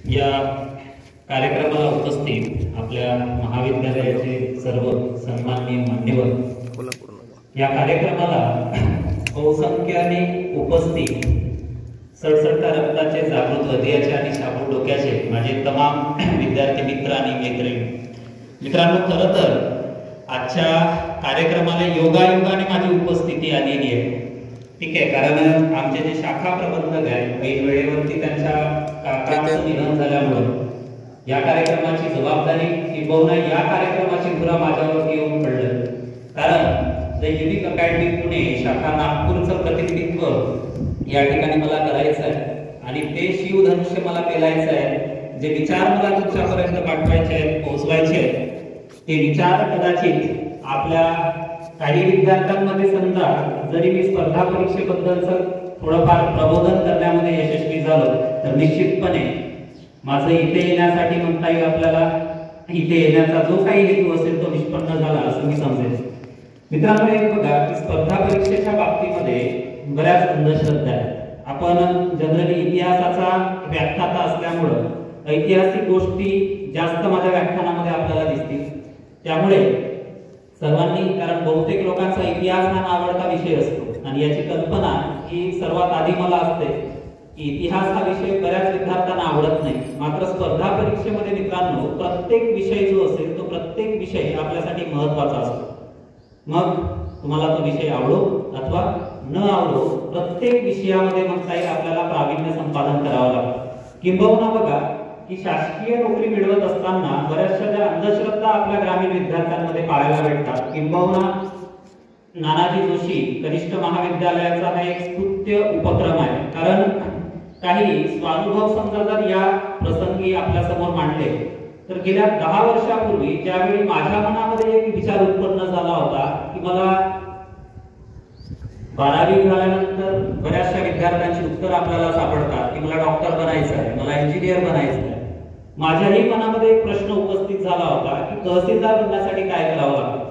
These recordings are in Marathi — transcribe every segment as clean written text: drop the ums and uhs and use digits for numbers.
या कार्यक्रमाला उपस्थित आपल्या महाविद्यालयाचे सर्व सन्माननीय मान्यवर, या कार्यक्रमाला बहुसंख्याने उपस्थित सडसडत्या रक्ताचे, जागृत हृदयाचे आणि शाबूत डोक्याचे माझे तमाम विद्यार्थी मित्र आणि मित्रांनो, खरं तर आजच्या कार्यक्रमाला योगायोगाने माझी उपस्थिती आलेली आहे. ठीक आहे, कारण आमचे जे शाखा प्रबंधक आहेत ऐन वेळेवरती त्यांच्या काकांचं निधन झाल्यामुळे या कार्यक्रमाची जबाबदारी किंबहुना या कार्यक्रमाची धुरा माझ्यावरती येऊन पडलं. कारण द युनिक अकॅडमी पुणे शाखा नागपूरचं प्रतिनिधित्व या ठिकाणी मला करायचं आहे आणि ते शिवधनुष्य मला पेलायचं आहे. जे विचार मला तुमच्यापर्यंत पाठवायचे आहेत, पोहोचवायचे आहेत, ते विचार कदाचित आपल्या काही विद्यार्थ्यांमध्ये समजा जरी मी स्पर्धा परीक्षेबद्दलचं थोडंफार प्रबोधन करण्यामध्ये यशस्वी झालो तर निश्चितपणे माझं इथे येण्यासाठी म्हणता येईल आपल्याला इथे येण्याचा जो काही हेतू असेल तो निष्पन्न झाला असं मी समजेन. मित्रांनो, एक बघा की स्पर्धा परीक्षेच्या बाबतीमध्ये बऱ्याच अंधश्रद्धा आहेत. आपण जनरली इतिहासाचा व्याख्याता असल्यामुळं ऐतिहासिक गोष्टी जास्त माझ्या व्याख्यानामध्ये आपल्याला दिसतील. त्यामुळे सर्वांनी, कारण बहुतेक लोकांचा इतिहास हा आवडता विषय असतो आणि याची कल्पना ही सर्वात आधी मला असते की इतिहास हा विषय बऱ्याच विद्यार्थ्यांना आवडत नाही. मात्र स्पर्धा परीक्षेमध्ये मित्रांनो प्रत्येक विषय जो असेल तो प्रत्येक विषय आपल्यासाठी महत्त्वाचा असतो. मग तुम्हाला तो विषय आवडो अथवा न आवडो, प्रत्येक विषयामध्ये म्हणता येईल आपल्याला प्रावीण्य संपादन करावं लागतं. किंबहुना बघा की शासकीय नोकरी मिळवत असताना बऱ्याचशा ज्या अंधश्रद्धा आपल्या ग्रामीण विद्यार्थ्यांमध्ये पाहायला भेटतात, किंबहुना नानाजी जोशी कनिष्ठ महाविद्यालयाचा हा एक स्तुत्य उपक्रम आहे. कारण काही स्वानुभव समजा जर या प्रसंगी आपल्या समोर मांडले तर गेल्या 10 वर्षापूर्वी ज्यावेळी माझ्या मनामध्ये एक विचार उत्पन्न झाला होता की मला 12वी झाल्यानंतर बऱ्याचशा विद्यार्थ्यांची उत्तर आपल्याला सापडतात की मला डॉक्टर बनायचं आहे, मला इंजिनियर बनायचं आहे. माझ्याही मनामध्ये एक प्रश्न उपस्थित झाला होता की तहसीलदार बनण्यासाठी काय करावं लागतं.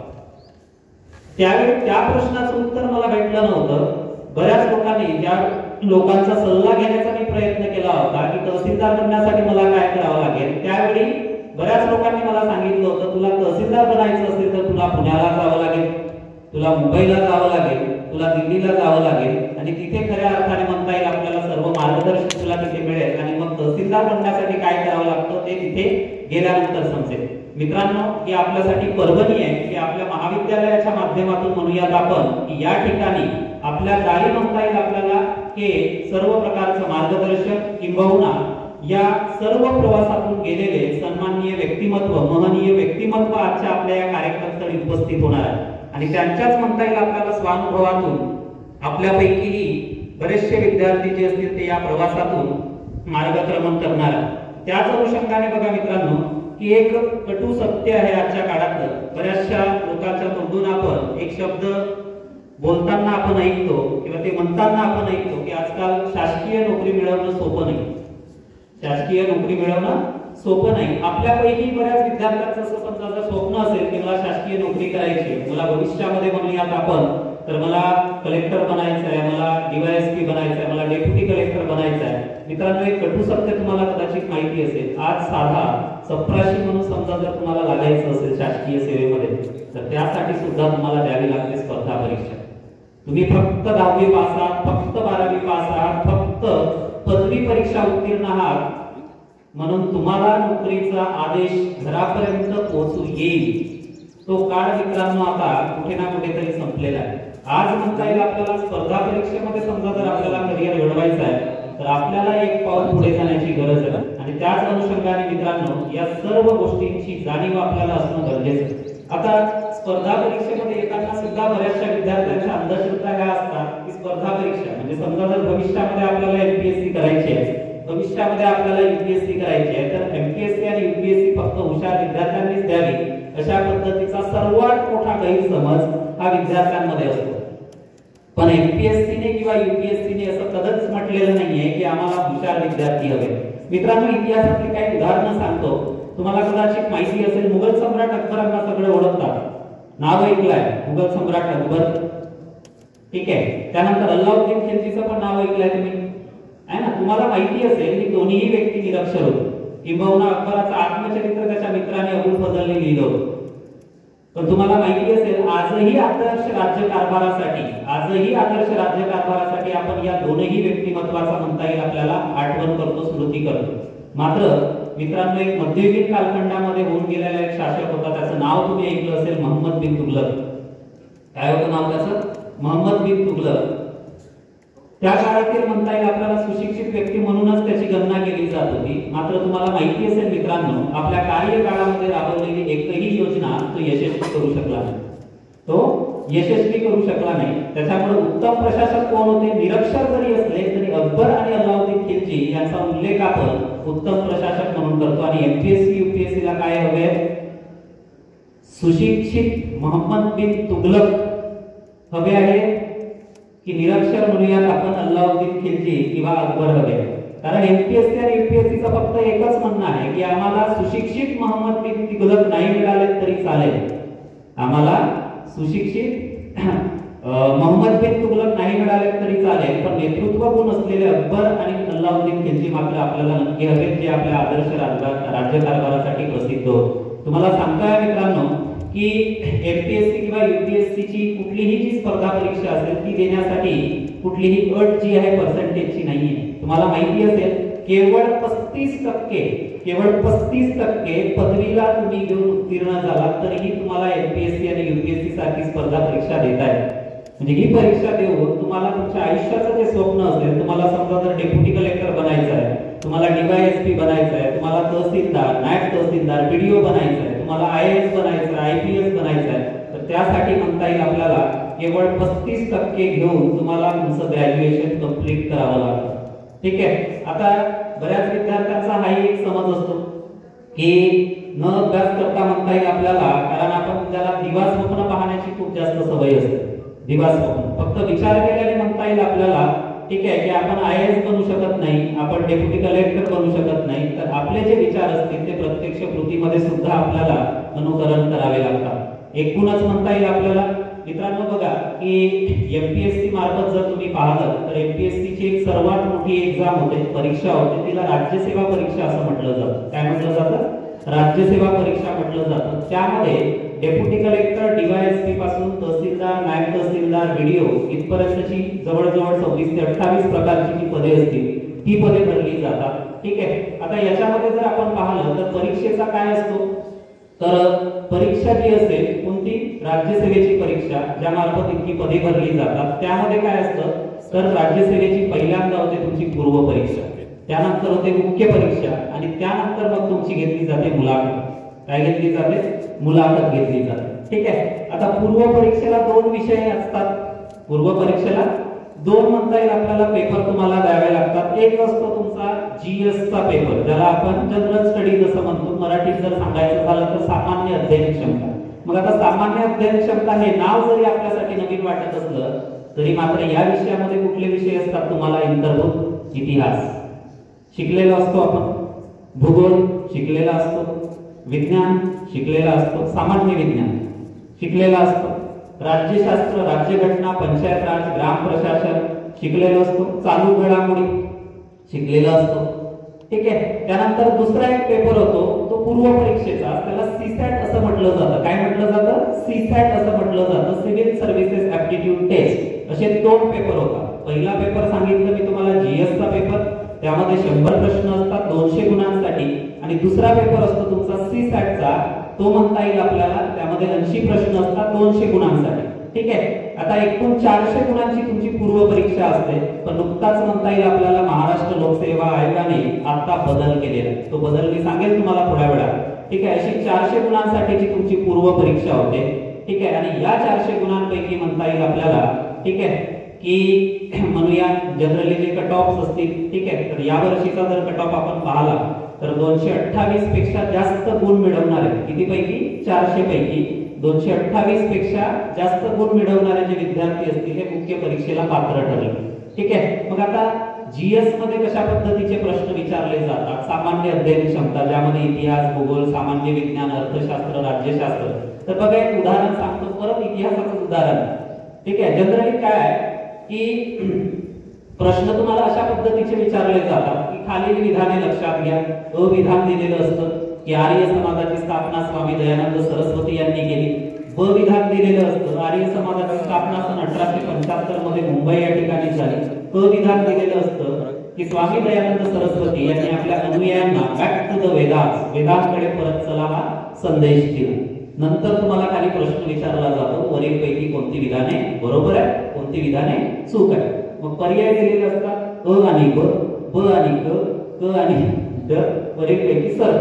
त्यावेळी त्या प्रश्नाचं उत्तर मला भेटलं नव्हतं. बऱ्याच लोकांनी, ज्या लोकांचा सल्ला घेण्याचा मी प्रयत्न केला होता की तहसीलदार बनण्यासाठी मला काय करावं लागेल, त्यावेळी बऱ्याच लोकांनी मला सांगितलं होतं तुला तहसीलदार बनायचं असेल तर तुला पुण्याला जावं लागेल, तुला मुंबईला जावं लागेल, तुला दिल्लीला जावं लागेल आणि तिथे खऱ्या अर्थाने म्हणता येईल आपल्याला सर्व मार्गदर्शन तुला तिथे मिळेल आणि मग तहसीलदार बनण्यासाठी काय करावं लागतं ते तिथे गेल्यानंतर समजेल. मित्रांनो, ही आपल्यासाठी पर्वणी आहे की आपल्या महाविद्यालयाच्या माध्यमातून म्हणूयात आपण की या ठिकाणी आपल्या दारी म्हणता येईल आपल्याला हे सर्व प्रकारचं मार्गदर्शन किंबहुना या सर्व प्रवासातून गेलेले सन्माननीय व्यक्तिमत्व, महनीय व्यक्तिमत्व आजच्या आपल्या या कार्यक्रमास्थळी उपस्थित होणार आहे आणि त्यांच्याच म्हणता येईल आपल्याला स्वानुभवातून आपल्यापैकीही बरेचसे विद्यार्थी जे असतील ते या प्रवासातून मार्गक्रमण करणार आहेत. त्याच अनुषंगाने बघा मित्रांनो की एक कटू सत्य आहे आजच्या काळातलं. बऱ्याचशा लोकांच्या तोंडून आपण एक शब्द बोलताना आपण ऐकतो किंवा ते म्हणताना आपण ऐकतो की आजकाल शासकीय नोकरी मिळवणं सोपं नाही. शासकीय नोकरी मिळवणं सोपं नाही. आपल्यापैकी बऱ्याच विद्यार्थ्यांचं असं समजा स्वप्न असेल की मला शासकीय नोकरी करायची, मला भविष्यामध्ये म्हणूयात आपण तर मला कलेक्टर बनायचं आहे, मला डीवायएसपी बनायचं आहे, मला डेप्युटी कलेक्टर बनायचं आहे. मित्रांनो, एक कटू सत्य तुम्हाला कदाचित माहिती असेल. आज साधा चपराशी म्हणून समजा जर तुम्हाला लागायचं असेल शासकीय सेवेमध्ये तर त्यासाठी सुद्धा तुम्हाला द्यावी लागते स्पर्धा परीक्षा. तुम्ही फक्त 10वी पास आहात, फक्त 12वी पास आहात, फक्त पदवी परीक्षा उत्तीर्ण आहात म्हणून तुम्हाला नोकरीचा आदेश घरापर्यंत पोहोचू येईल तो काळ मित्रांनो आता कुठे ना कुठेतरी संपलेला आहे. आज म्हणता येईल आपल्याला स्पर्धा परीक्षेमध्ये समजा जर आपल्याला करिअर घडवायचं आहे तर आपल्याला एक पाऊल पुढे जाण्याची गरज आहे आणि त्याच अनुषंगाने मित्रांनो या सर्व गोष्टींची जाणीव आपल्याला असणं गरजेचं आहे. आता स्पर्धा परीक्षेमध्ये येताना सुद्धा बऱ्याचशा विद्यार्थ्यांच्या अंधश्रद्धा ह्या असतात की स्पर्धा परीक्षा म्हणजे समजा जर भविष्यामध्ये आपल्याला एमपीएससी करायची आहे, भविष्यामध्ये आपल्याला यूपीएससी करायची आहे तर एमपीएससी आणि यूपीएससी फक्त हुशार विद्यार्थ्यांनीच द्यावी अशा पद्धतीचा सर्वात मोठा गैरसमज हा विद्यार्थ्यांमध्ये असतो. पण एमपीएससीने किंवा यूपीएससीने असं कधीच म्हटलेलं नाहीये की आम्हाला हुशार विद्यार्थी हवे. मित्रांनो, इतिहासातली काही उदाहरणं सांगतो. तुम्हाला कदाचित माहिती असेल मुघल सम्राट अकबरांना सगळे ओळखतात, नाव ऐकलंय मुघल सम्राट अकबर, ठीक आहे. त्यानंतर अल्लाउद्दीन खिलजीचं पण नाव ऐकलंय तुम्ही, आहे ना. तुम्हाला माहिती असेल की दोन्हीही व्यक्ती निरक्षर होते. किंबहुना अकबराचं आत्मचरित्र त्याच्या मित्राने अबुल फजलने लिहिलं होतं. पण तुम्हाला माहिती असेल आजही आदर्श राज्यकारभारासाठी आपण या दोनही व्यक्तिमत्वाचा म्हणता येईल आपल्याला आठवण करतो, स्मृती करतो. मात्र मित्रांनो, एक मध्ययुगीन कालखंडामध्ये होऊन गेलेला एक शासक होता, त्याचं नाव तुम्ही ऐकलं असेल, मोहम्मद बिन तुगलक. काय होतं नाव त्याचं? मोहम्मद बिन तुगलक. त्या काळातील म्हणता येईल आपल्याला सुशिक्षित व्यक्ती म्हणूनच त्याची गणना केली जात होती. मात्र तुम्हाला माहिती असेल मित्रांनो, आपल्या कार्यकाळामध्ये राबवलेली एकही योजना तो यशस्वी करू शकला नाही. त्याच्यामुळे उत्तम प्रशासक कोण होते? निरक्षर जरी असले तरी अकबर आणि अल्लाउद्दीन खिलजी यांचा उल्लेख आपण उत्तम प्रशासक म्हणून करतो. आणि एमपीएससी यूपीएससी ला काय हवे? सुशिक्षित मोहम्मद बिन तुगलक हवे आहे की निरक्षर म्हणूयात आपण अल्लाउद्दीन खिलजी किंवा अकबर हवे? कारण एमपीएससी आणि यूपीएससी चा फक्त एकच म्हणणं आहे की आम्हाला सुशिक्षित मोहम्मद बिन तुगलक नाही मिळाले तरी चालेल, आम्हाला सुशिक्षित मोहम्मद बिन तुगलक नाही मिळाले तरी चालेल, पण नेतृत्व गुण असलेले अकबर आणि अल्लाउद्दीन खिलजी मात्र आपल्याला नक्की हवेत, जे आपल्या आदर्श राज्यकारभारासाठी प्रसिद्ध होत. तुम्हाला सांगतोय मित्रांनो की एमपीएससी किंवा यूपीएससी ची कुठलीही जी स्पर्धा परीक्षा असेल ती देण्यासाठी कुठलीही अट जी आहे पर्सेंटेजची नाहीये. तुम्हाला माहिती असेल केवळ 35% पदवीला तुम्ही घेऊन उत्तीर्ण झालात तरीही तुम्हाला एमपीएससी आणि यूपीएससी सारखी स्पर्धा परीक्षा देता येते. म्हणजे ही परीक्षा देऊन तुम्हाला तुमच्या आयुष्याचं जे स्वप्न असेल, तुम्हाला समजा जर डेप्युटी कलेक्टर बनायचं आहे, तुम्हाला डीवायएसपी बनायचं आहे, तुम्हाला तहसीलदार, नायब तहसीलदार, बीडीओ बनायचं आहे, तुम्हाला आयएएस बनायचं आहे, आयपीएस बनायचं आहे, तर त्यासाठी म्हणता येईल आपल्याला केवळ 35% घेऊन तुम्हाला तुमचं ग्रॅज्युएशन कंप्लीट करावं लागतं. ठीक आहे. आता बऱ्याच विद्यार्थ्यांचा हाही एक समज असतो की न अभ्यास करता म्हणता येईल आपल्याला, कारण आपण ज्याला दिवा स्वप्न पाहण्याची खूप जास्त सवय असते, दिवा स्वप्न फक्त विचार केल्याने म्हणता येईल आपल्याला, ठीक आहे, की आपण आयएएस बनू शकत नाही, आपण डेप्युटी कलेक्टर बनू शकत नाही, तर आपले जे विचार असतील ते प्रत्यक्ष कृतीमध्ये सुद्धा आपल्याला अनुकरण करावे लागतात. एकूणच म्हणता येईल आपल्याला मित्रांनो बघा की एमपीएससी मार्फत जर तुम्ही पाहिलं तर एमपीएससी ची एक सर्वात मोठी एक्झाम होते, परीक्षा होते, तिला राज्यसेवा परीक्षा असं म्हटलं जातं. काय म्हटलं जातं? राज्यसेवा परीक्षा म्हटलं जातं. त्यामध्ये डेप्युटी कलेक्टर, डीवायएसपी पासून तहसीलदार, नायब तहसीलदार, बीडीओ इथपर्यंतची जवळजवळ 26 ते 28 प्रकारची जी पदे असतील ती पदे भरली जातात. ठीक आहे. आता याच्यामध्ये जर आपण पाहिलं तर परीक्षेचा काय असतो, तर परीक्षा जी असेल कोणती? राज्यसेवेची परीक्षा, ज्या मार्फत इतकी पदे भरली जातात. त्यामध्ये काय असतं, तर राज्यसेवेची पहिल्यांदा होते तुमची पूर्व परीक्षा, त्यानंतर होते मुख्य परीक्षा आणि त्यानंतर मग तुमची घेतली जाते मुलाखत. काय घेतली जाते? मुलाखत घेतली जाते. ठीक आहे. आता पूर्व परीक्षेला 2 विषय असतात. पूर्व परीक्षेला 2 म्हणता येईल आपल्याला पेपर तुम्हाला द्यावे लागतात. एक असतो तुमचा जीएस चा पेपर, ज्याला आपण जनरल स्टडीज असं म्हणतो. मराठीत जर सांगायचं झालं तर सामान्य अध्ययन क्षमता. मग आता सामान्य अध्ययन क्षमता हे नाव जरी आपल्यासाठी नवीन वाटत असलं तरी मात्र या विषयामध्ये कुठले विषय असतात तुम्हाला? अंतर्भूत इतिहास शिकलेला असतो आपण, भूगोल शिकलेला असतो, विज्ञान शिकलेला असतो, सामान्य विज्ञान शिकलेला असतो, राज्यशास्त्र, राज्यघटना, पंचायत राज, ग्राम प्रशासन शिकलेला असतो, चालू घडामोडी शिकलेला असतो. ठीक आहे. त्यानंतर दुसरा एक पेपर होतो तो पूर्व परीक्षेचा, त्याला सीसॅट असं म्हटलं जातं. काय म्हटलं जातं? सीसॅट असं म्हटलं जातं, सिव्हिल सर्व्हिसेस ऍप्टिट्यूड टेस्ट. असे 2 पेपर होतात. पहिला पेपर सांगितलं मी तुम्हाला जीएस चा पेपर, त्यामध्ये 100 प्रश्न असतात 200 गुणांसाठी, आणि दुसरा पेपर असतो तुमचा सीसॅटचा, तो म्हणता येईल आपल्याला त्यामध्ये 80 प्रश्न असतात 200 गुणांसाठी. ठीक आहे. आता एकूण 400 गुणांची तुमची पूर्व परीक्षा असते. पण नुकताच म्हणता येईल आपल्याला महाराष्ट्र लोकसेवा आयोगाने आता बदल केलेला, तो बदल मी सांगेल तुम्हाला थोड्या वेळात. ठीक आहे. अशी 400 गुणांसाठीची तुमची पूर्व परीक्षा होते. ठीक आहे. आणि या 400 गुणांपैकी म्हणता येईल आपल्याला, ठीक आहे, की म्हणूया जनरली जे कट ऑफ असतील, ठीक आहे, तर या वर्षीचा जर कट ऑफ आपण पाहिला तर 228 पेक्षा जास्त गुण मिळवणारे किती पैकी? 400 पैकी 228 पेक्षा जास्त गुण मिळवणारे जे विद्यार्थी असतील हे मुख्य परीक्षेला पात्र ठरले. ठीक आहे. मग आता जीएस मध्ये कशा पद्धतीचे प्रश्न विचारले जातात? सामान्य अध्ययन क्षमता, ज्यामध्ये इतिहास, भूगोल, सामान्य विज्ञान, अर्थशास्त्र, राज्यशास्त्र. तर बघा एक उदाहरण सांगतो, परत इतिहासाचं उदाहरण. ठीक आहे. जनरली काय आहे की प्रश्न तुम्हाला अशा पद्धतीचे विचारले जातात की खालील विधाने लक्षात घ्या. अ विधान दिलेलं असतं की आर्य समाजाची स्थापना स्वामी दयानंद सरस्वती यांनी केली. ब विधान दिलेलं असतं आर्य समाजाची स्थापना सन 1875 मध्ये मुंबई या ठिकाणी झाली. क विधान दिलेलं असतं की स्वामी दयानंद सरस्वती यांनी आपल्या अनुयायांना बॅक टू द वेदांकडे परत चला हा संदेश दिला. नंतर तुम्हाला खाली प्रश्न विचारला जातो वरील पैकी कोणती विधाने बरोबर आहे, कोणती विधाने चूक आहे. मग पर्याय दिलेले असतात अ आणि ब, ब आणि क आणि ड, वरील पैकी सर.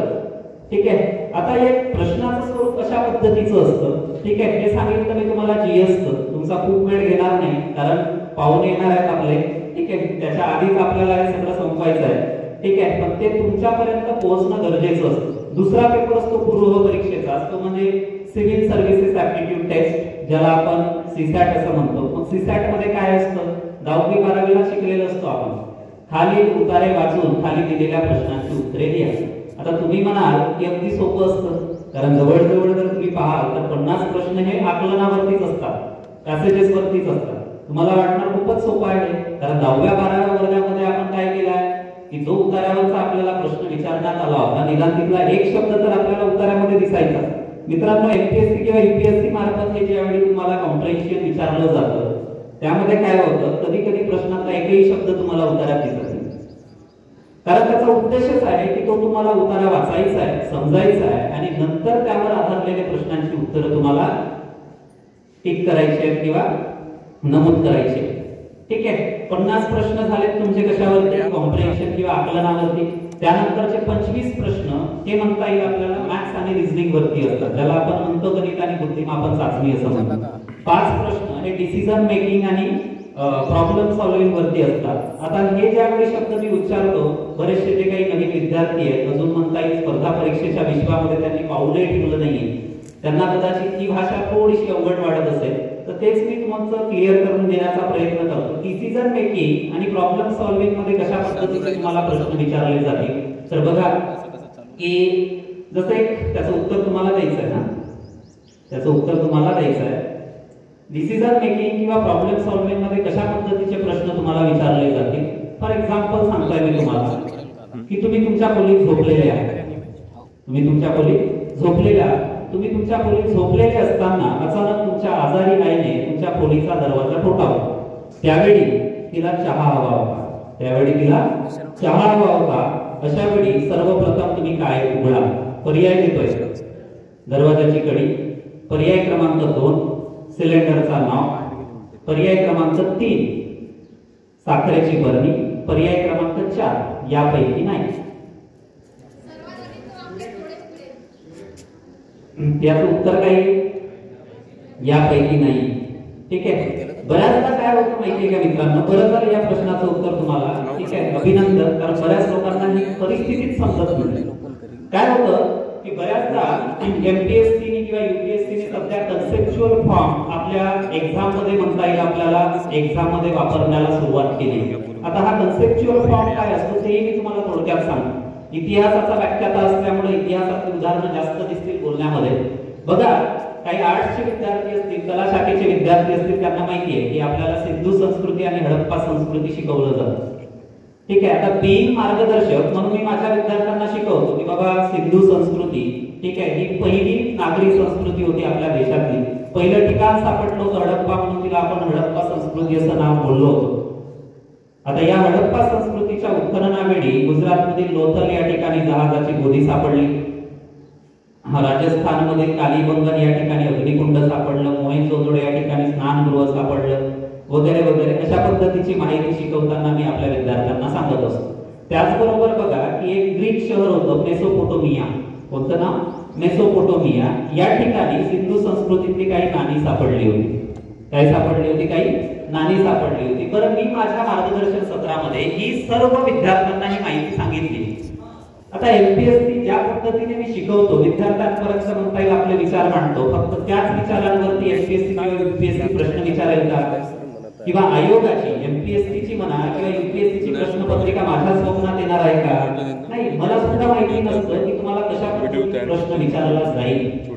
ठीक आहे. आता हे प्रश्नाचं स्वरूप कशा पद्धतीचं असतं, ठीक आहे, हे सांगितलं मी तुम्हाला जीएस. तुमचा खूप वेळ घेणार नाही कारण पाहुणे येणार आहेत आपले. ठीक आहे. त्याच्या आधीच आपल्याला हे सगळं संपवायचं आहे. ठीक आहे. पण ते तुमच्यापर्यंत पोहोचणं गरजेचं असतं. दुसरा पेपर असतो पूर्व परीक्षेचा, तो म्हणजे सिव्हिल सर्व्हिसेस ऍप्टिट्यूड टेस्ट, ज्याला आपण सीसॅट असं म्हणतो. मग सीसॅट मध्ये काय असतं, 10वी 12वीला शिकलेलं असतो आपण. खाली उतारे वाचून खाली दिलेल्या प्रश्नांची उत्तरे लिहा. आता तुम्ही म्हणाल की अगदी सोपं असतं, कारण जवळजवळ जर तुम्ही पाहाल तर 50 प्रश्न हे आकलनावरतीच असतात, पॅसेजेस वरतीच असतात. तुम्हाला वाटणार खूपच सोपं आहे, कारण 10व्या 12व्या वर्गामध्ये आपण काय केलं आहे की जो उतार्यावरचा आपल्याला प्रश्न विचारण्यात आला होता, निदान तिथला एक शब्द तर आपल्याला उतार्यामध्ये दिसायचा. मित्रांनो, एमपीएससी किंवा यूपीएससी मार्फत हे ज्यावेळी तुम्हाला कॉम्प्रिहेन्शन विचारलं जातं त्यामध्ये काय होतं, कधी कधी प्रश्नातला एकही शब्द तुम्हाला उतार्यात दिसत नाही. कारण त्याचा उद्देशच आहे की तो तुम्हाला उतारा वाचायचा आहे, समजायचा आहे आणि नंतर त्यावर आधारलेल्या प्रश्नांची उत्तरं तुम्हाला टिक करायची आहेत किंवा नमूद करायची. ठीक आहे. 50 प्रश्न झालेत तुमचे कशावरती, कॉम्प्रिहेन्शन किंवा आकलनावरती. त्यानंतरचे 25 प्रश्न हे म्हणता येईल आपल्याला मॅथ्स आणि रिझनिंग वरती असतात, ज्याला आपण म्हणतो गणित आणि बुद्धिमापन चाचणी असं म्हणतो. 5 प्रश्न हे डिसिजन मेकिंग आणि प्रॉब्लेम सॉल्व्हिंग वरती असतात. आता हे ज्यावेळी शब्द मी उच्चारतो, बरेचसे जे काही नवीन विद्यार्थी आहेत, अजून म्हणता येईल स्पर्धा परीक्षेच्या विश्वामध्ये त्यांनी पाऊलही ठेवलं नाहीये, त्यांना कदाचित ही भाषा थोडीशी अवघड वाटत असेल, तर तेच मी तुम्हाला क्लिअर करून देण्याचा प्रयत्न करतो. डिसिजन मेकिंग आणि प्रॉब्लेम सॉल्व्हिंग मध्ये कशा पद्धतीचे तुम्हाला प्रश्न विचारले जातील. तर बघा की जसं एक त्याचं उत्तर तुम्हाला द्यायचं आहे ना, त्याचं उत्तर तुम्हाला द्यायचं आहे. डिसिजन मेकिंग किंवा प्रॉब्लेम सॉल्व्हिंग मध्ये कशा पद्धतीचे प्रश्न तुम्हाला विचारले जातील. फॉर एक्झाम्पल सांगताय मी तुम्हाला की तुम्ही तुमच्या खोलीत झोपलेले आहे, तुम्ही तुमच्या खोलीत झोपलेले आहात. तुम्ही तुमच्या खोलीत झोपलेले असताना अचानक तुमच्या आजारी आईने तुमच्या खोलीचा दरवाजा ठोठावला. त्यावेळी तिला चहा हवा होता, त्यावेळी तिला चहा हवा होता. अशा वेळी सर्वप्रथम तुम्ही काय उघडा. पर्याय देतोय, दरवाजाची कडी. पर्याय क्रमांक 2 सिलेंडरचा नाव. पर्याय क्रमांक 3 साखरेची बरणी. पर्याय क्रमांक 4 यापैकी नाही. याचं उत्तर काय, यापैकी नाही. ठीक आहे. बऱ्याचदा काय होतं माहितीये का मित्रांनो, बरं झालं या प्रश्नाचं उत्तर तुम्हाला. ठीक आहे, अभिनंदन. कारण बऱ्याच लोकांना ही परिस्थितीच समजत नाही. काय होतं की बऱ्याचदा एमपीएससी किंवा यूपीएससी सध्या कन्सेप्च्युअल फॉर्म आपल्या एक्झाम मध्ये म्हणता येईल आपल्याला एक्झाम मध्ये वापरण्याला सुरुवात केली. आता हा कन्सेप्च्युअल फॉर्म काय असतो ते मी तुम्हाला थोडक्यात सांगतो. इतिहासाचा व्याख्याता असल्यामुळे इतिहासाची उदाहरणं जास्त दिसतील बोलण्यामध्ये. बघा, काही आर्ट्सचे विद्यार्थी असतील, कला शाखेचे विद्यार्थी असतील, त्यांना माहिती आहे की आपल्याला सिंधू संस्कृती आणि हडप्पा संस्कृती शिकवलं जातं. ठीक आहे. आता बीइंग मार्गदर्शक म्हणून मी माझ्या विद्यार्थ्यांना शिकवतो की बाबा सिंधू संस्कृती, ठीक आहे, ही पहिली नागरी संस्कृती होती आपल्या देशातली. पहिलं ठिकाण सापडलं होतं हडप्पा, म्हणून तिला आपण हडप्पा संस्कृती असं नाव बोललो होतो. आता या हडप्पा संस्कृतीच्या उत्खननावेळी गुजरातमधील लोथल या ठिकाणी जहाजाची गोदी सापडली. राजस्थानमधील कालीबंगन या ठिकाणी अग्निकुंड सापडलं. मोहेंजोदडो या ठिकाणी स्नानगृह सापडलं, वगैरे वगैरे. अशा पद्धतीची माहिती शिकवताना मी आपल्या विद्यार्थ्यांना सांगत असतो. त्याचबरोबर बघा की एक ग्रीक शहर होतं मेसोपोटोमिया. कोणतं नाव? मेसोपोटोमिया. या ठिकाणी सिंधू संस्कृतीतली काही नाणी सापडली होती. काय सापडली होती? काही नाणी सापडली होती. बरं, मी माझ्या मार्गदर्शन सत्रामध्ये ही सर्व विद्यार्थ्यांना ही माहिती सांगितली. आता एमपीएससी ज्या पद्धतीने मी शिकवतो, विद्यार्थ्यांपर्यंत म्हणता येईल आपले विचार मांडतो, फक्त त्याच विचारांवरती एमपीएससी किंवा यूपीएससी प्रश्न विचारेल का? किंवा आयोगाची, एमपीएससीची म्हणा किंवा यूपीएससीची प्रश्नपत्रिका माझ्या स्वप्नात येणार आहे का? नाही. मला सुद्धा माहिती नसतं की तुम्हाला कशा पद्धतीने प्रश्न विचारला जाईल.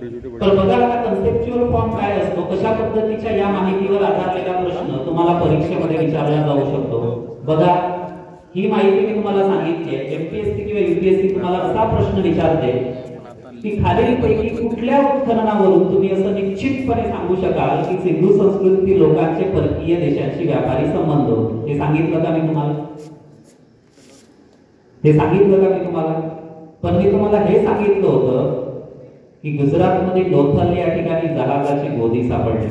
तर बघा, आता कन्सेप्च्युअल फॉर्म काय असतो, कशा पद्धतीच्या या माहितीवर आधारलेला प्रश्न तुम्हाला परीक्षेमध्ये विचारला जाऊ शकतो. बघा, ही माहिती मी तुम्हाला सांगितली आहे. एमपीएससी किंवा यूपीएससी तुम्हाला असा प्रश्न विचारते की खालीलपैकी कुठल्या उत्खननावरून तुम्ही असं निश्चितपणे सांगू शकाल की सिंधू संस्कृती लोकांचे परकीय देशांशी व्यापारी संबंध होते? हे सांगितलं का मी तुम्हाला? हे सांगितलं का मी तुम्हाला? पण मी तुम्हाला हे सांगितलं होतं की गुजरातमध्ये लोथल या ठिकाणी जहाजाची गोदी सापडली.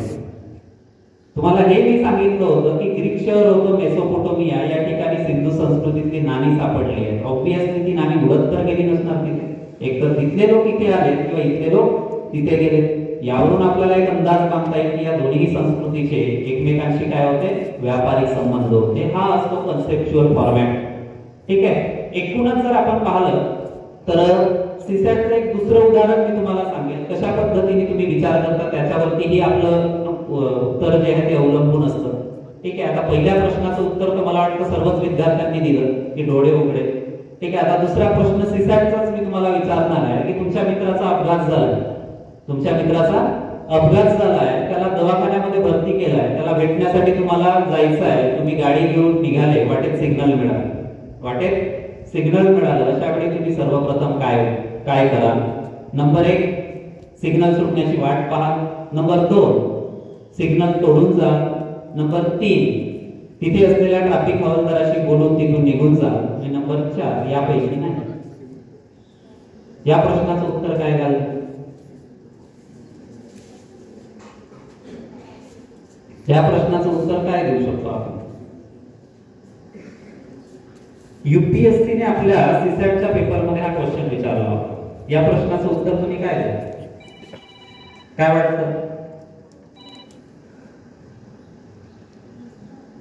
तुम्हाला हे मी सांगितलं होतं की ग्रीक शहर होतं मेसोपोटोमिया, या ठिकाणी सिंधू संस्कृतीतली नाणी सापडली आहेत. ऑब्विसली ती नाणी उडत तर गेली नसणार तिथे, एक तर तिथले लोक इथे आले किंवा इथले लोक तिथे गेले. यावरून आपल्याला एक अंदाज बांधता येईल की या दोन्ही संस्कृतीचे एकमेकांशी काय होते, व्यापारिक संबंध होते. हा असतो कन्सेप्च्युअल फॉर्मॅट. ठीक आहे. एकूणच जर आपण पाहिलं तर सीसॅटचं एक दुसरं उदाहरण मी तुम्हाला सांगेन. कशा पद्धतीने तुम्ही विचार करता त्याच्यावरतीही आपलं उत्तर जे आहे ते अवलंबून असतं. ठीक आहे. आता पहिल्या प्रश्नाचं उत्तर तर मला वाटतं सर्वच विद्यार्थ्यांनी दिलं की डोळे उघडे. ठीक आहे. आता दुसरा प्रश्न सीसॅटचाच मी तुम्हाला विचारणार आहे की तुमच्या मित्राचा अपघात झाला, तुमच्या मित्राचा अपघात झालाय, त्याला दवाखान्यामध्ये भरती केलाय, त्याला भेटण्यासाठी तुम्हाला जायचं आहे, तुम्ही गाडी घेऊन निघाले, वाटेत सिग्नल मिळालं, वाटेत सिग्नल मिळालं, अशा वेळी तुम्ही सर्वप्रथम काय करा? नंबर 1, सिग्नल सुटण्याची वाट पहा. नंबर 2, सिग्नल तोडून जा. नंबर 3, तिथे असलेल्या ट्रॅफिक हवालदाराशी बोलून तिथून निघून जा. आणि नंबर 4, यापैकी नाही. या प्रश्नाचं उत्तर काय झालं? या प्रश्नाचं उत्तर काय देऊ शकतो आपण? यूपीएससीने आपल्या सीसॅटच्या पेपरमध्ये हा क्वेश्चन विचारला होता. या प्रश्नाचं उत्तर तुम्ही काय द्या? काय वाटतं?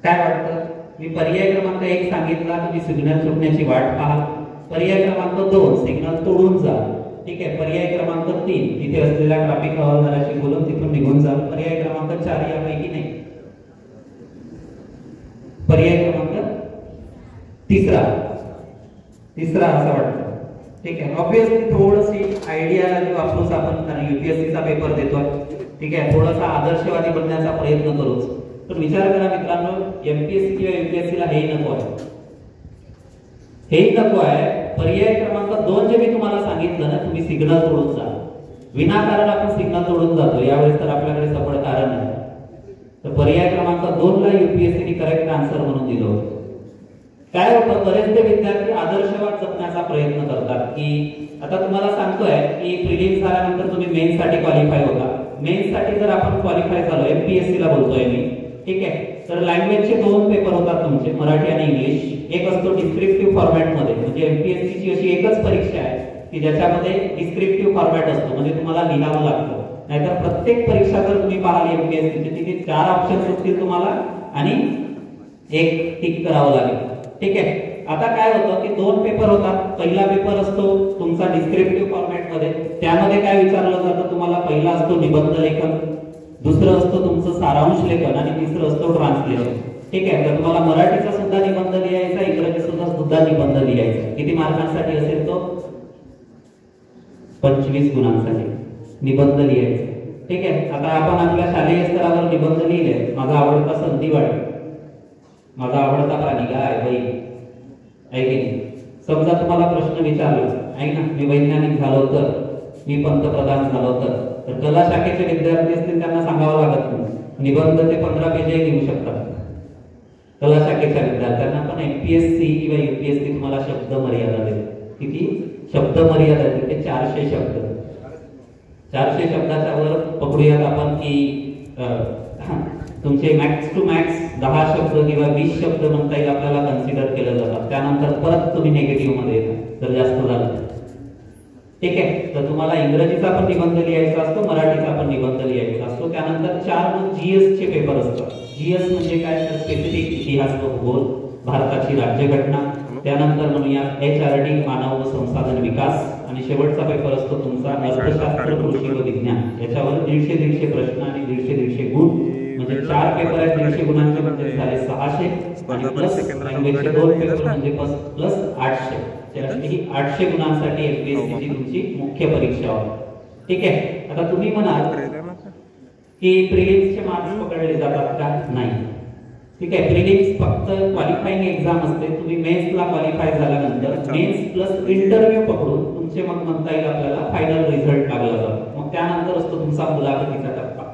काय वाटतं? मी पर्याय क्रमांक 1 सांगितला, तुम्ही सिग्नल सुटण्याची वाट पहा. पर्याय क्रमांक 2, सिग्नल तोडून जा. ठीक आहे. पर्याय क्रमांक 3, तिथे असलेल्या ट्रॅफिक हवालदाराशी बोलून तिथून निघून जा. पर्याय क्रमांक 4, यापैकी नाही. पर्याय क्रमांक तिसरा असं वाटतं. ठीक आहे. ऑब्विसली थोडीशी आयडिया वापरूच आपण, कारण यूपीएससीचा पेपर देतोय. ठीक आहे. थोडासा आदर्शवादी बनण्याचा प्रयत्न करूच. पण विचार करा मित्रांनो, एमपीएससी किंवा यूपीएससीला हेही नको आहे, हेही नको आहे. पर्याय क्रमांक 2 जे मी तुम्हाला सांगितलं ना, तुम्ही सिग्नल तोडून जा, विनाकारण आपण सिग्नल तोडून जातो, यावेळेस तर आपल्याकडे सबळ कारण आहे. तर पर्याय क्रमांक 2 ला यूपीएससीने करेक्ट आन्सर म्हणून दिलं होतं. काय होतं, बरेचसे विद्यार्थी आदर्शवाद जपण्याचा प्रयत्न करतात की आता तुम्हाला सांगतोय की प्रिलिम्स झाल्यानंतर तुम्ही मेन्स साठी क्वालिफाय होता. मेन्स साठी जर आपण क्वालिफाय झालो, एमपीएससी ला बोलतोय मी, ठीक आहे, तर लँग्वेजचे 2 पेपर होतात तुमचे, मराठी आणि इंग्लिश. एक असतो डिस्क्रिप्टिव्ह फॉर्मॅट मध्ये, म्हणजे एमपीएससी ची अशी एकच परीक्षा आहे की ज्याच्यामध्ये डिस्क्रिप्टिव्ह फॉर्मॅट असतो, म्हणजे तुम्हाला लिहावं लागतं. नाहीतर प्रत्येक परीक्षा जर तुम्ही पाहिली एमपीएससी ची, तिथे 4 ऑप्शन्स असतील तुम्हाला आणि 1 टिक करावं लागेल. ठीक आहे. आता काय होतं की 2 पेपर होतात. पहिला पेपर असतो तुमचा डिस्क्रिप्टिव्ह फॉर्मॅट मध्ये, त्यामध्ये काय विचारलं जातं तुम्हाला? पहिला असतो निबंध लेखन, दुसरं असतं तुमचं सारांश लेखन आणि तिसरं असतो ट्रान्सलेशन. ठीक आहे. तर तुम्हाला मराठीचा सुद्धा निबंध लिहायचा, इंग्रजीचा सुद्धा निबंध लिहायचा. किती मार्कांसाठी असेल तो? 25 गुणांसाठी निबंध लिहायचा. ठीक आहे. आता आपण आपल्या शालेय स्तरावर निबंध लिहिले. माझा आवडता संधिवाडी, माझा आवडता प्राणी गाय, बैल, आहे की नाही? समजा तुम्हाला प्रश्न विचारला आहे ना, मी वैज्ञानिक झालो तर, मी पंतप्रधान झालो तर कला शाखेचे विद्यार्थी असतील त्यांना सांगावं लागत नाही, निबंध ते 15 पेजही लिहू शकतात कला शाखेच्या विद्यार्थ्यांना. पण एमपीएससी किंवा यूपीएससी तुम्हाला शब्द मर्यादा देते. किती शब्द मर्यादा देते? 400 शब्द. 400 शब्दाच्या वर पकडूयात आपण की तुमचे मॅक्स टू मॅक्स 10 शब्द किंवा 20 शब्द म्हणता येईल आपल्याला कन्सिडर केलं जातात. त्यानंतर परत तुम्ही नेगेटिव्ह मध्ये येता जर जास्त झालं. ठीक आहे. तर तुम्हाला इंग्रजीचा पण निबंध लिहायचा असतो, मराठीचा पण निबंध लिहायचा असतो. त्यानंतर 4 जीएस चे पेपर असतात. जीएस म्हणजे काय? तर स्पेसिफिक इतिहास व भूगोल, भारताची राज्यघटना, त्यानंतर म्हणूया HRD मानव व संसाधन विकास, आणि शेवटचा पेपर असतो तुमचा अर्थशास्त्र, कृषी व विज्ञान. याच्यावर 150 प्रश्न आणि 150 गुण, म्हणजे 4 पेपर आहेत 150 गुणांचे, म्हणजे झाले 600 आणि प्लस लँग्वेजचे 2 पेपर म्हणजे प्लस 800. ही 800 गुणांसाठी एमपीएससी ची तुमची मुख्य परीक्षा होती. ठीक आहे. आता तुम्ही म्हणाल की प्रिलिम्सचे मार्क्स पकडले जातात का? नाही. ठीक आहे. प्रिलिम्स फक्त क्वालिफाईंग एक्झाम असते. तुम्ही मेन्सला क्वालिफाय झाल्यानंतर मेन्स प्लस इंटरव्ह्यू पकडून तुमचे मग म्हणता येईल आपल्याला फायनल रिझल्ट लागला जातो. मग त्यानंतर असतो तुमचा मुलाखतीचा टप्पा.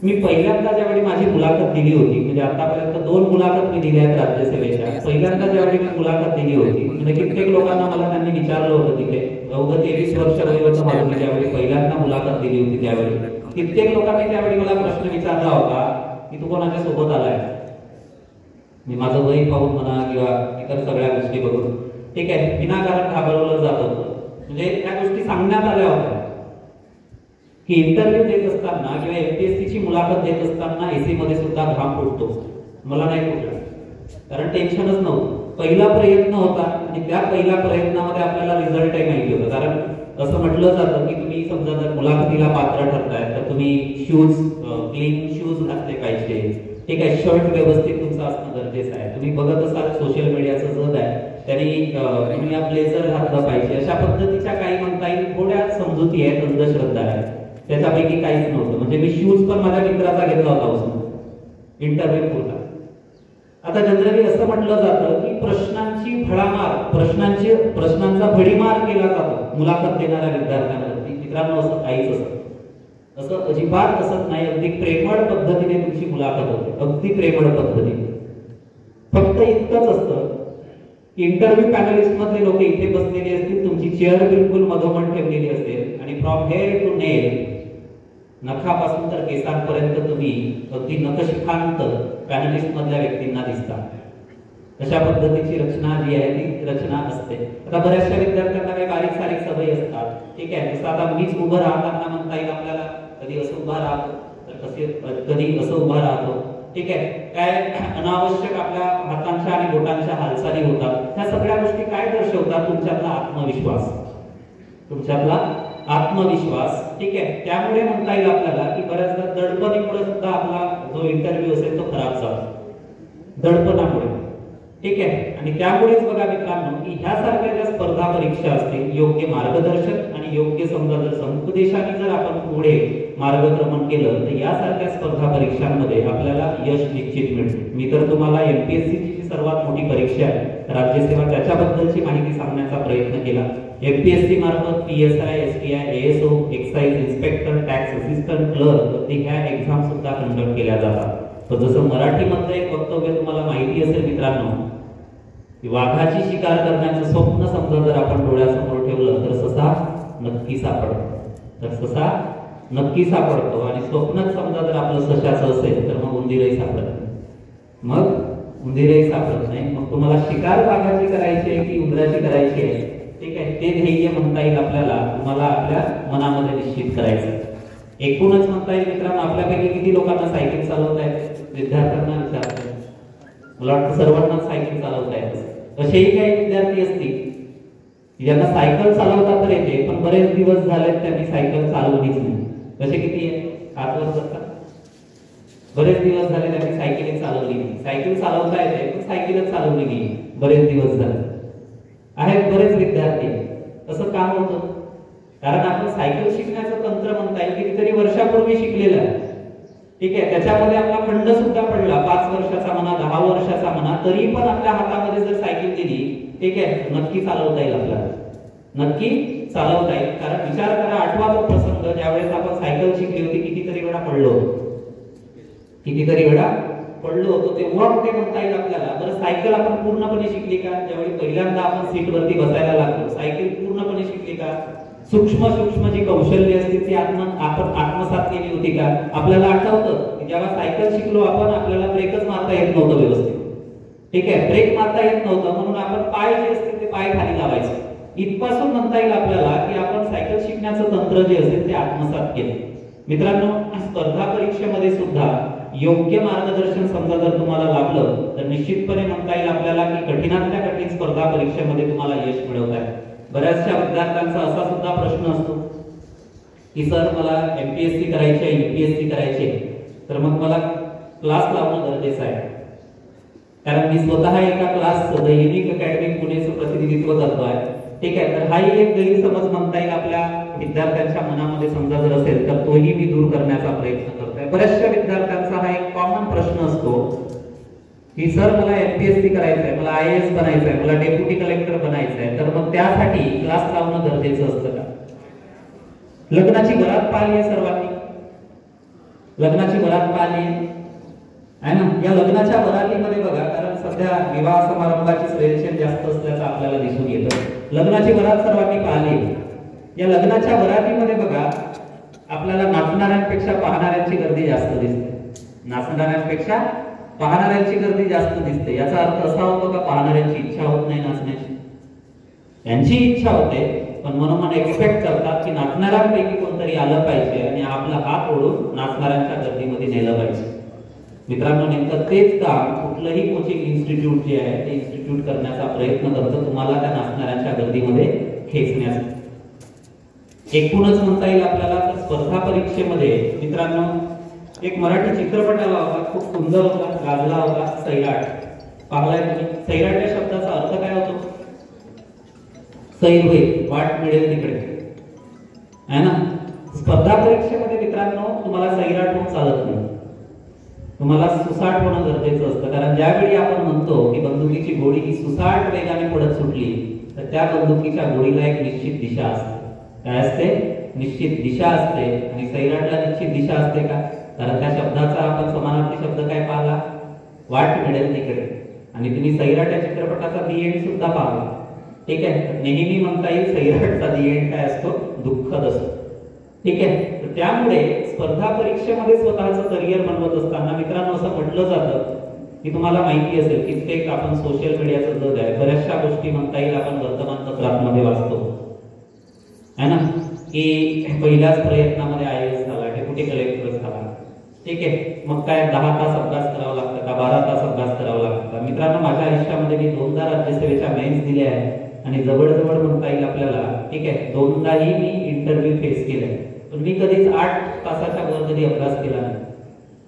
मी पहिल्यांदा ज्यावेळी माझी मुलाखत दिली होती, म्हणजे आतापर्यंत 2 मुलाखत मी दिल्या आहेत राज्यसेवेच्या. पहिल्यांदा ज्यावेळी मी मुलाखत दिली होती, म्हणजे कित्येक लोकांना मला त्यांनी विचारलं होतं तिथे, अवघं 23 वर्ष वय होतं माझं मी ज्यावेळी पहिल्यांदा मुलाखत दिली होती त्यावेळी. कित्येक लोकांनी त्यावेळी मला प्रश्न विचारला होता की तू कोणाच्या सोबत आलाय. मी माझं वय पाहून म्हणा किंवा इतर सगळ्या गोष्टी बघून, ठीक आहे, विनाकारण घाबरवलं जात होतं. म्हणजे त्या गोष्टी सांगण्यात आल्या होत्या की इंटरव्ह्यू देत असताना किंवा एमपीएससी ची मुलाखत देत असताना एसी मध्ये सुद्धा घाम फुटतो. मला नाही फुटला, कारण टेन्शनच नव्हतं. पहिला प्रयत्न होता आणि त्या पहिल्या प्रयत्नामध्ये आपल्याला रिझल्टही माहिती होतं. कारण असं म्हटलं जातं की तुम्ही समजा जर मुलाखतीला पात्र ठरताय तर तुम्ही शूज, क्लीन शूज घातले पाहिजे, ठीक आहे, शर्ट व्यवस्थित तुमचं असणं गरजेचं आहे. तुम्ही बघत असाल सोशल मीडियाचं जग आहे, त्यांनी तुम्ही ब्लेझर घातलं पाहिजे, अशा पद्धतीच्या काही म्हणता येईल थोड्या समजुती आहेत, अंधश्रद्धा आहे. त्याच्यापैकी काहीच नव्हतं. म्हणजे मी शूज पण माझ्या मित्राचा घेतला होता उचलून इंटरव्ह्यू पुरता. आता जनरली असं म्हटलं जातं की प्रश्नांची भडामार, प्रश्नांचा भडीमार केला जातो मुलाखत देणाऱ्या विद्यार्थ्यांवरती. मित्रांनो, असं काहीच असं अजिबात असत नाही. अगदी प्रेमळ पद्धतीने तुमची मुलाखत होते, अगदी प्रेमळ पद्धतीने. फक्त इतकंच असतं की इंटरव्ह्यू पॅनलिस्ट मधले लोक इथे बसलेले असतील, तुमची चेअर बिलकुल मधोमध ठेवलेली असेल आणि फ्रॉम हेअर टू नेल, नखापासून तर केसांपर्यंत तुम्ही अगदी नखशिखांत पॅनलिस्ट मधल्या व्यक्तींना दिसता. अशा पद्धतीची रचना जी आहे ती रचना असते. आता बऱ्याचशा विद्यार्थ्यांना काही बारीक सारीक सवयी असतात, ठीक आहे. जसं आता मीच उभं राहताना म्हणता येईल आपल्याला, कधी असं उभा राहतो तर कधी असं उभा राहतो, ठीक आहे. काय अनावश्यक आपल्या हातांच्या आणि बोटांच्या हालचाली होतात. ह्या सगळ्या गोष्टी काय दर्शवतात? तुमच्यातला आत्मविश्वास, तुमच्यातला आत्मविश्वास, ठीक आहे. त्यामुळे म्हणता येईल आपल्याला की बऱ्याचदा दडपणीमुळे सुद्धा आपला जो इंटरव्ह्यू असेल तो खराब जातो, दडपणामुळे, ठीक आहे. आणि त्यामुळेच बघा मित्रांनो की ह्यासारख्या ज्या स्पर्धा परीक्षा असतील, योग्य मार्गदर्शन आणि योग्य समजा जर समुपदेशाने जर आपण पुढे मार्गक्रमण केलं तर यासारख्या स्पर्धा परीक्षांमध्ये आपल्याला यश निश्चित मिळते. मी तर तुम्हाला एमपीएससी ची सर्वात मोठी परीक्षा आहे राज्यसेवा, त्याच्याबद्दलची माहिती सांगण्याचा प्रयत्न केला. एमपीएससी मार्फत PSI, STI, ASO, excise inspector, tax assistant, clerk ह्या एक्झाम सुद्धा कंडक्ट केल्या जातात. तर जसं मराठीमधलं एक वक्तव्य तुम्हाला माहिती असेल मित्रांनो, की वाघाची शिकार करण्याचं स्वप्न समजा जर आपण डोळ्यासमोर ठेवलं तर ससा नक्की सापडतो, तर ससा नक्की सापडतो. आणि स्वप्नात समजा जर आपलं सशाचं असेल तर मग उंदीरही सापडत नाही, मग उंदीरही सापडत नाही. मग तुम्हाला शिकार वाघाची करायची आहे की उंदराची करायची आहे, ठीक आहे, ते ध्येय म्हणता येईल आपल्याला तुम्हाला आपल्या मनामध्ये निश्चित करायचं. एकूणच म्हणता येईल मित्रांनो, आपल्यापैकी किती लोकांना सायकल चालवता येते? विद्यार्थ्यांना विचारतो, मला वाटतं सर्वांना सायकल चालवता येते. असेही काही विद्यार्थी असतील ज्यांना सायकल चालवता तर येते पण बरेच दिवस झाले त्यांनी सायकल चालवलीच नाही. कसे किती आहे? हात वर करतात. बरेच दिवस झाले त्यांनी सायकल चालवली नाही. सायकल चालवता येते पण सायकलच चालवली नाही, बरेच दिवस झाले. आहेत बरेच विद्यार्थी. असं काम होतं कारण आपण सायकल शिकण्याचं तंत्र म्हणता येईल कितीतरी वर्षापूर्वी शिकलेलं आहे, ठीक आहे. त्याच्यामध्ये आपला खंड सुद्धा पडला, 5 वर्षाचा म्हणा, 10 वर्षाचा म्हणा, तरी पण आपल्या हातामध्ये जर सायकल दिली, ठीक आहे, नक्की चालवता येईल आपल्याला, नक्की चालवता येईल. कारण विचार करा, 8वा तो प्रसंग ज्यावेळेस आपण सायकल शिकली होती, कितीतरी वेळा पडलो होतो, कितीतरी वेळा पडलो होतो. तेव्हा कुठे म्हणता येईल आपल्याला, बरं सायकल आपण पूर्णपणे शिकली का? ज्यावेळी पहिल्यांदा आपण सीटवरती बसायला लागलो, सायकल पूर्णपणे शिकली का? सूक्ष्म सूक्ष्म जी कौशल्य असतील ती आपण आत्मसात केली होती का? आपल्याला आठवतं की जेव्हा सायकल शिकलो आपण, आपल्याला ब्रेकच मारता येत नव्हतं व्यवस्थित, ठीक आहे, ब्रेक मारता येत नव्हतं म्हणून आपण पाय जे असतील ते पाय खाली लावायचे. इथपासून म्हणता येईल आपल्याला की आपण सायकल शिकण्याचं तंत्र जे असेल ते आत्मसात केले. मित्रांनो, स्पर्धा परीक्षेमध्ये सुद्धा योग्य मार्गदर्शन समजा जर तुम्हाला लाभलं तर निश्चितपणे म्हणता येईल आपल्याला की कठीणातल्या कठीण स्पर्धा परीक्षेमध्ये तुम्हाला यश मिळवता येईल. बऱ्याचशा विद्यार्थ्यांचा असा सुद्धा प्रश्न असतो की सर मला एमपीएससी करायची आहे, यूपीएससी करायची आहे, तर मग मला क्लास लावणं गरजेचं आहे. कारण मी स्वतः एका क्लास दैनिक अकॅडमी पुणेचं प्रतिनिधित्व करतो आहे. ठीक आहे. तर हाही एक गैरसमज म्हणता येईल आपल्या विद्यार्थ्यांच्या मनामध्ये समजा जर असेल तर तोही मी दूर करण्याचा प्रयत्न करतोय. बऱ्याचशा विद्यार्थ्यांचा हा एक कॉमन प्रश्न असतो की सर मला एमपीएससी करायचं आहे, मला आयएएस बनायचं आहे, मला डेप्युटी कलेक्टर बनायचं आहे, तर मग त्यासाठी क्लास लावणं गरजेचं असतं का? लग्नाची वरात पाहिली आहे सर्वांनी, लग्नाची वरात पाहिली आहे ना. या लग्नाच्या वरातीमध्ये बघा, कारण सध्या विवाह समारंभाची रेलचेल जास्त असल्याचं आपल्याला दिसून येतं. लग्नाची वरात सर्वांनी पाहिली. या लग्नाच्या वरातीमध्ये बघा आपल्याला नाचणाऱ्यांपेक्षा पाहणाऱ्यांची गर्दी जास्त दिसते. नाचणाऱ्यांपेक्षा पाहणाऱ्यांची गर्दी जास्त दिसते. याचा अर्थ असा होतो का पाहणाऱ्यांची इच्छा होत नाही नाचण्याची? त्यांची इच्छा होते, पण मनोमन एक्सपेक्ट करतात की नाचणाऱ्यांपैकी कोणतरी आलं पाहिजे आणि आपला हात ओढून नाचणाऱ्यांच्या गर्दीमध्ये नेलं पाहिजे. मित्रांनो, नेमकं तेच काम कुठलंही कोचिंग इन्स्टिट्यूट जे आहे ते इन्स्टिट्यूट करण्याचा प्रयत्न करतं, तुम्हाला त्या नाचणाऱ्यांच्या गर्दीमध्ये खेचण्यासाठी. एकूणच म्हणता येईल आपल्याला तर स्पर्धा परीक्षेमध्ये मित्रांनो एक मराठी चित्रपट आला होता, खूप सुंदर होता, गाजला होता, सैराट. पाहिलाय तुम्ही? सैराट या शब्दाचा अर्थ काय होतो? सैर होईल, वाट मिळेल तिकडे, है ना. स्पर्धा परीक्षेमध्ये मित्रांनो तुम्हाला सैराट होऊन चालत नाही, तुम्हाला सुसाट होणं गरजेचं असतं. कारण ज्यावेळी आपण म्हणतो की बंदुकीची गोळी ही सुसाट वेगाने पडत सुटली, तर त्या बंदुकीच्या गोळीला एक निश्चित दिशा असते. काय असते? निश्चित दिशा असते. आणि सैराटला निश्चित दिशा असते का? कारण त्या शब्दाचा आपण समानार्थी शब्द काय पाहिला? वाट मिळेल तिकडे. आणि तुम्ही सैराट या चित्रपटाचा दी एंड सुद्धा पाहिला, ठीक आहे. नेहमी म्हणता येईल सैराटचा दी एंड काय असतो? दुःखद असतो, ठीक आहे. तर त्यामुळे स्पर्धा परीक्षेमध्ये स्वतःचं करिअर बनवत असताना मित्रांनो असं म्हटलं जातं की तुम्हाला माहिती असेल कित्येक आपण सोशल मीडियाचं जग आहे, बऱ्याचशा गोष्टी म्हणता येईल आपण वर्तमानपत्रांमध्ये वाचतो, है ना, की पहिल्याच प्रयत्नामध्ये आयएएस झाला, डेप्युटी कलेक्टर झाला, ठीक आहे. मग काय 10 तास अभ्यास करावा लागतं का? 12 तास अभ्यास करावा लागतं? मित्रांनो, माझ्या आयुष्यामध्ये मी 2दा राज्यसेवेच्या मेन्स दिल्या आहे आणि जवळजवळ म्हणता येईल आपल्याला, ठीक आहे, 2दाही मी इंटरव्ह्यू फेस केले. पण मी कधीच 8 तासाच्या वर कधी अभ्यास केला नाही.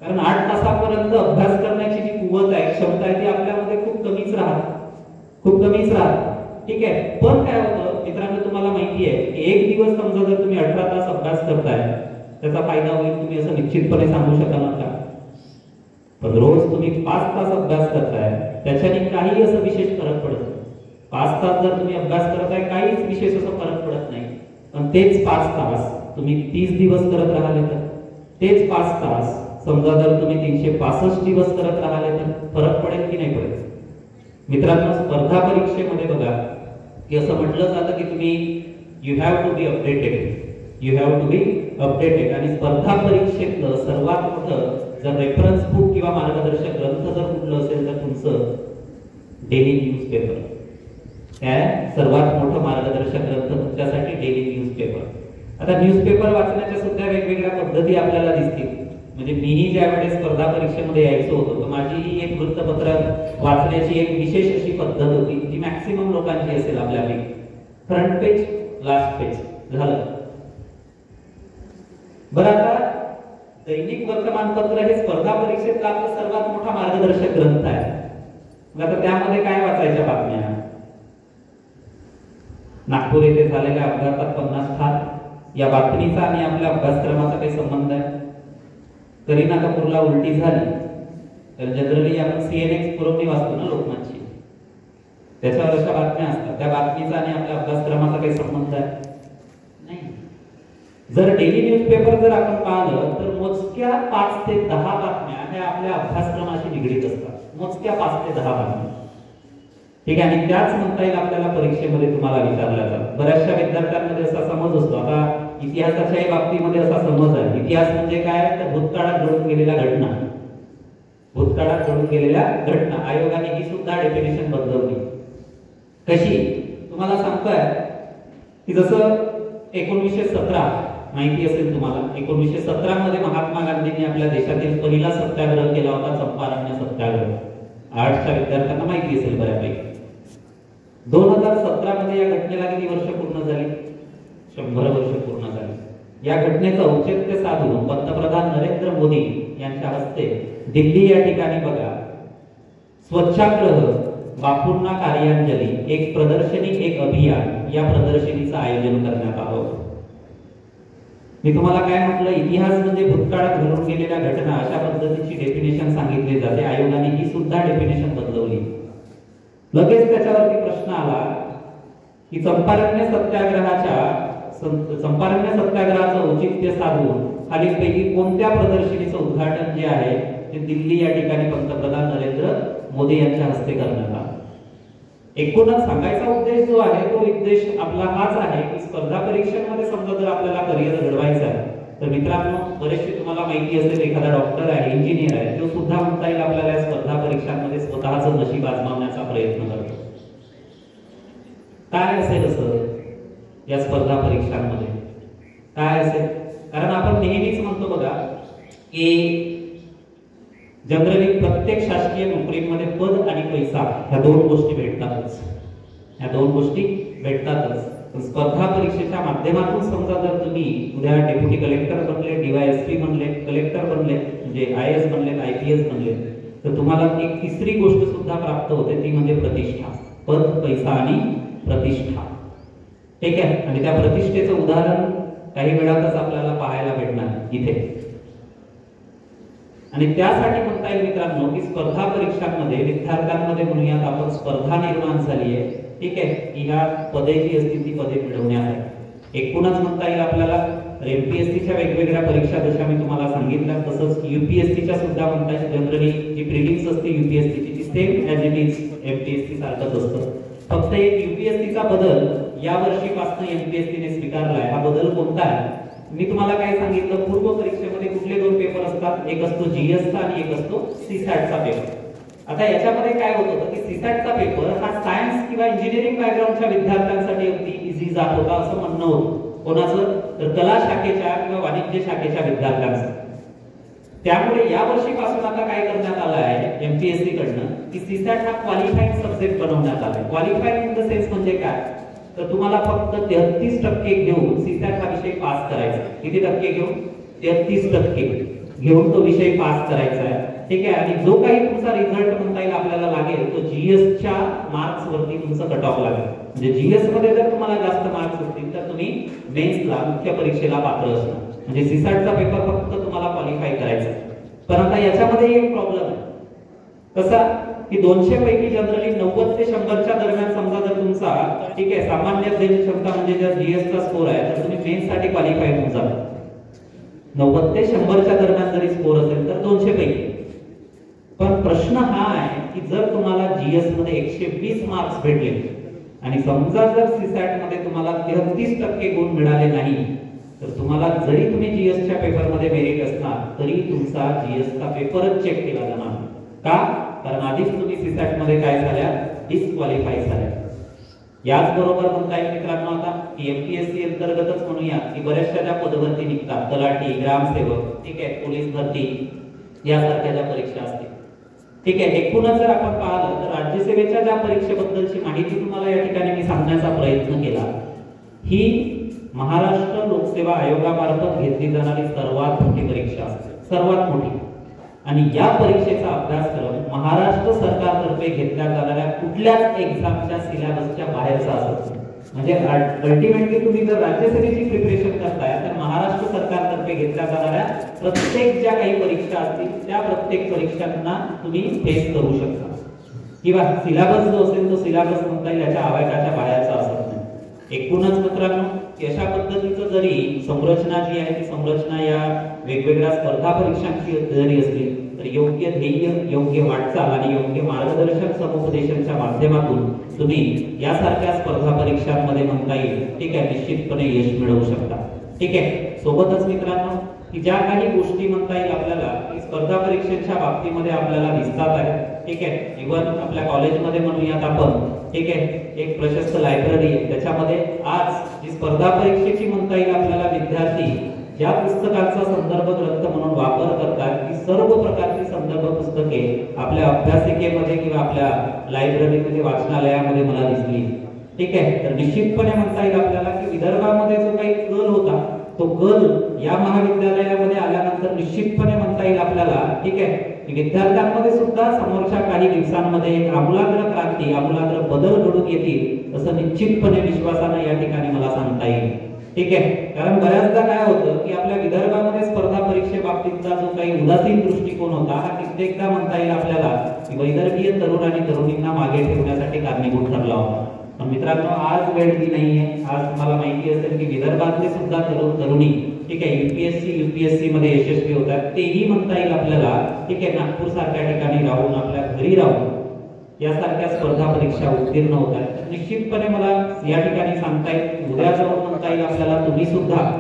कारण 8 तासापर्यंत अभ्यास करण्याची जी कुवत आहे, क्षमता आहे, ती आपल्यामध्ये खूप कमीच राहत, ठीक आहे. पण काय होतं मित्रांनो, तुम्हाला माहिती आहे की एक दिवस समजा जर तुम्ही 18 तास अभ्यास करताय, त्याचा फायदा होईल तुम्ही असं निश्चितपणे सांगू शकाल का? पण रोज तुम्ही 5 तास अभ्यास करताय, त्याच्याने काही असं विशेष फरक पडत नाही. 5 तास जर तुम्ही अभ्यास करताय, काहीच विशेष असं फरक पडत नाही. पण तेच 5 तास तुम्ही 30 दिवस करत राहिले तर, तेच 5 तास समजा जर तुम्ही 365 दिवस करत राहिले तर फरक पडेल की नाही पडेल? मित्रांनो, स्पर्धा परीक्षेमध्ये बघा की असं म्हटलं जातं की तुम्ही you have to be updated. आणि स्पर्धा परीक्षेतलं सर्वात मोठं जर रेफरन्स बुक किंवा मार्गदर्शक ग्रंथ जर कुठलं असेल तर तुमचं डेली न्यूजपेपर. काय सर्वात मोठं मार्गदर्शक ग्रंथ तुमच्यासाठी? Daily newspaper. आता न्यूजपेपर वाचण्याच्या सुद्धा वेगवेगळ्या पद्धती आपल्याला दिसतील. म्हणजे मीही ज्या वेळेस स्पर्धा परीक्षेमध्ये यायचो होतो, तर माझी ही एक वृत्तपत्र वाचण्याची एक विशेष अशी पद्धत होती जी मॅक्सिमम लोकांची असेल आपल्यापैकी. फ्रंट पेज, लास्ट पेज झालं. बरं, आता दैनिक वर्तमानपत्र हे स्पर्धा परीक्षेतला आपला सर्वात मोठा मार्गदर्शक ग्रंथ आहे. मग आता त्यामध्ये काय वाचायच्या बातम्या? नागपूर येथे झालेल्या अपघातात 50 ठार. या बातमीचा आणि आपल्या अभ्यासक्रमाचा काही संबंध आहे? करीना कपूरला उलटी झाली तर जनरली आपण सीएनएक्स पुरवणी वाचतो ना लोकमतची, त्याच्यावर अशा बातम्या असतात. त्या बातमीचा आणि आपल्या अभ्यासक्रमाचा काही संबंध आहे? नाही. जर डेली न्यूजपेपर जर आपण पाहिलं तर मोजक्या 5 ते 10 बातम्या ह्या आपल्या अभ्यासक्रमाशी निगडीत असतात. मोजक्या 5 ते 10 बातम्या, ठीक आहे. आणि त्याच म्हणता येईल आपल्याला परीक्षेमध्ये तुम्हाला विचारल्या जातात. बऱ्याचशा विद्यार्थ्यांमध्ये असा समज असतो, आता इतिहासाच्याही बाबतीमध्ये असा समज आहे, इतिहास म्हणजे काय? तर भूतकाळात घडून गेलेल्या घटना. भूतकाळात घडून गेलेल्या घटना. आयोगाने ही सुद्धा डेफिनेशन बदलवली. कशी? तुम्हाला सांगतोय की जसं 1917 माहिती असेल तुम्हाला, 1917 मध्ये महात्मा गांधींनी आपल्या देशातील पहिला सत्याग्रह केला होता, चंपारण्य सत्याग्रह. आर्ट्सच्या विद्यार्थ्यांना माहिती असेल बऱ्यापैकी. 2017 मध्ये या घटनेला किती वर्ष पूर्ण झाली? 100 वर्ष पूर्ण झाली. या घटनेचं औचित्य साधून पंतप्रधान नरेंद्र मोदी यांच्या हस्ते दिल्ली या ठिकाणी बघा स्वच्छाग्रह बापूंना कार्यांजली एक प्रदर्शनी एक अभियान या प्रदर्शनीचं आयोजन करण्यात आलं होतं. मी तुम्हाला काय म्हटलं, इतिहास म्हणजे भूतकाळात घडून गेलेल्या घटना अशा पद्धतीची डेफिनेशन सांगितली जाते. आयोगाने ही सुद्धा डेफिनेशन बदलवली. लगेच त्याच्यावरती प्रश्न आला की चंपारण्य सत्याग्रहाचं औचित्य साधून खालीलपैकी कोणत्या प्रदर्शनीचं उद्घाटन जे आहे ते दिल्ली या ठिकाणी पंतप्रधान नरेंद्र मोदी यांच्या हस्ते करण्यात आलं. एकूणच सांगायचा उद्देश जो आहे तो उद्देश आपला हाच आहे की स्पर्धा परीक्षांमध्ये समजा जर आपल्याला करिअर घडवायचं आहे तर मित्रांनो, बरेचसे तुम्हाला माहिती असेल एखादा डॉक्टर आहे, इंजिनियर आहे, तो सुद्धा म्हणता येईल आपल्याला या स्पर्धा परीक्षांमध्ये स्वतःचं नशीब आजमावण्याचा प्रयत्न करतो. काय असेल असं या स्पर्धा परीक्षांमध्ये काय असेल? कारण आपण नेहमीच म्हणतो बघा की जनरली प्रत्येक शासकीय नोकरीमध्ये पद आणि पैसा ह्या दोन गोष्टी भेटतातच. स्पर्धा परीक्षेच्या माध्यमातून समजा जर तुम्ही उद्या डेप्युटी कलेक्टर बनले, DYSP बनले, कलेक्टर बनले, म्हणजे IAS बनले, IPS बनले, तर तुम्हाला एक तिसरी गोष्ट सुद्धा प्राप्त होते, ती म्हणजे प्रतिष्ठा. पद, पैसा आणि प्रतिष्ठा. ठीक आहे. आणि त्या प्रतिष्ठेचं उदाहरण काही वेळातच आपल्याला पाहायला भेटणार इथे. आणि त्यासाठी म्हणता येईल मित्रांनो की स्पर्धा परीक्षांमध्ये विद्यार्थ्यांमध्ये म्हणूयात आपण स्पर्धा निर्माण झाली आहे. ठीक आहे. की ह्या पदे जी असतील ती पदे मिळवण्यासाठी एकूणच म्हणता येईल आपल्याला MPSCच्या वेगवेगळ्या परीक्षा जशा मी तुम्हाला सांगितल्या तसंच UPSCच्या सुद्धा म्हणता येईल. जनरली जी प्रिलिम्स असते UPSCची ती same as it is MPSC सारखंच असतं. फक्त एक UPSCचा बदल या वर्षीपासून MPSCने स्वीकारलाय. हा बदल कोणता आहे? मी तुम्हाला काय सांगितलं, पूर्व परीक्षेमध्ये कुठले दोन पेपर असतात, एक असतो GSचा आणि एक असतो CSATचा पेपर. आता याच्यामध्ये काय होत होतं की CSATचा पेपर हा सायन्स किंवा इंजिनिअरिंग बॅकग्राऊंडच्या विद्यार्थ्यांसाठी अगदी इझी जात होता असं म्हणणं होतं. कोणाचं? तर कला शाखेच्या किंवा वाणिज्य शाखेच्या विद्यार्थ्यांचं. त्यामुळे या वर्षीपासून आता काय करण्यात आलं आहे MPSC कडनं की CSAT हा क्वालिफाईंग सब्जेक्ट बनवण्यात आलाय. क्वालिफाईंग इन द सेन्स म्हणजे काय, तर तुम्हाला फक्त 33% घेऊन CSAT हा विषय पास करायचा. किती टक्के घेऊन? 33% घेऊन तो विषय पास करायचा आहे. ठीक आहे. आणि जो काही तुमचा रिझल्ट म्हणता येईल आपल्याला लागेल तो GSच्या मार्क्स वरती तुमचं कट ऑफ लागेल. म्हणजे GS मध्ये जर तुम्हाला जास्त मार्क्स असतील तर तुम्ही मेन्सला मुख्य परीक्षेला पात्र असणार. म्हणजे CSATचा पेपर फक्त तुम्हाला क्वालिफाय करायचा. पण आता याच्यामध्ये एक प्रॉब्लेम आहे. कसा की 200 पैकी जनरली 90 ते 100च्या दरम्यान समजा जर तुमचा ठीक आहे सामान्य ज्ञान क्षमता म्हणजे जर GSचा स्कोर आहे तर तुम्ही मेन्स साठी क्वालिफाय होऊन जाता. 90 ते 100च्या दरम्यान जरी स्कोर असेल तर 200 पैकी. पण प्रश्न हा आहे की जर तुम्हाला GS मध्ये 120 मार्क्स भेटले आणि समजा जर CSAT मध्ये तुम्हाला 33% गुण मिळाले नाही तर तुम्हाला जरी तुम्ही GSच्या पेपरमध्ये मेरिट असणार तरी तुमचा GSचा पेपरच चेक केला जाणार. का? कारण आधीच तुम्ही CSAT मध्ये काय झाल्या, डिस्क्वालिफाय झाल्या. याचबरोबर म्हणता येईल मित्रांनो आता MPSC अंतर्गतच म्हणूया की बऱ्याचशा ज्या पदभरती निघतात, तलाठी, ग्रामसेवक, ठीक आहे, पोलीस भरती यासारख्या ज्या परीक्षा असतील. ठीक आहे. एकूणच जर आपण पाहिलं तर राज्यसेवेच्या ज्या परीक्षेबद्दलची माहिती तुम्हाला या ठिकाणी मी सांगण्याचा प्रयत्न केला. ही महाराष्ट्र लोकसेवा आयोगामार्फत घेतली जाणारी सर्वात मोठी परीक्षा असते, सर्वात मोठी. आणि या परीक्षेचा अभ्यासक्रम महाराष्ट्र सरकारतर्फे घेतल्या जाणाऱ्या कुठल्याच एक्झामच्या सिलेबसच्या बाहेरचा असतो. म्हणजे अल्टिमेटली तुम्ही जर राज्यसेवेची प्रिपरेशन करताय तर महाराष्ट्र सरकारतर्फे घेतल्या जाणाऱ्या प्रत्येक ज्या काही परीक्षा असतील त्या प्रत्येक परीक्षांना तुम्ही फेस करू शकता. किंवा सिलेबस जो असेल तो सिलेबस म्हणता येईल याच्या आवाक्याच्या बाहेरचा असत नाही. एकूणच मित्रांनो अशा पद्धतीचं जरी संरचना जी आहे ती संरचना या वेगवेगळ्या स्पर्धा परीक्षांची जरी असली तर योग्य ध्येय, योग्य वाटचाल आणि योग्य मार्गदर्शन समुपदेशनच्या माध्यमातून तुम्ही यासारख्या स्पर्धा परीक्षांमध्ये म्हणता येईल ठीक आहे निश्चितपणे यश मिळवू शकता. ठीक आहे. सोबतच मित्रांनो की ज्या काही गोष्टी म्हणता येईल आपल्याला स्पर्धा परीक्षेच्या बाबतीमध्ये आपल्याला दिसतात आहे. ठीक आहे. इव्हन आपल्या कॉलेजमध्ये म्हणूयात आपण ठीक आहे एक प्रशस्त लायब्ररी आहे. त्याच्यामध्ये आज जी स्पर्धा परीक्षेची म्हणता येईल आपल्याला विद्यार्थी ज्या पुस्तकांचा संदर्भ ग्रंथ म्हणून वापर करतात ती सर्व प्रकारची संदर्भ पुस्तके आपल्या अभ्यासिकेमध्ये किंवा आपल्या लायब्ररीमध्ये वाचनालयामध्ये मला दिसली. ठीक आहे. तर निश्चितपणे म्हणता येईल आपल्याला की विदर्भामध्ये जो काही कल होता तो कल या महाविद्यालयामध्ये आल्यानंतर निश्चितपणे म्हणता येईल आपल्याला, ठीक आहे, विद्यार्थ्यांमध्ये सुद्धा समोरच्या काही दिवसांमध्ये एक आमूलाग्र क्रांती, आमूलाग्र बदल घडून येतील असं निश्चितपणे विश्वासाने या ठिकाणी मला सांगता येईल, ठीक आहे. कारण बऱ्याचदा काय होतं की आपल्या विदर्भामध्ये स्पर्धा परीक्षेबाबतीतचा जो काही उदासीन दृष्टिकोन होता हा कित्येकदा म्हणता येईल आपल्याला की वैदर्भीय तरुण आणि तरुणींना मागे ठेवण्यासाठी कारणीभूत ठरला होता. पण मित्रांनो, आज वेळ ती नाहीये. आज तुम्हाला माहिती असेल की विदर्भातले सुद्धा तरुण तरुणी, ठीक आहे, यूपीएससी मध्ये यशस्वी होतात. तेही म्हणता येईल आपल्याला, ठीक आहे, नागपूर सारख्या ठिकाणी राहून, आपल्या घरी राहून यासारख्या स्पर्धा परीक्षा उत्तीर्ण होतात. निश्चितपणे मला या ठिकाणी सांगता येईल, उद्या जाऊन म्हणता येईल आपल्याला तुम्ही सुद्धा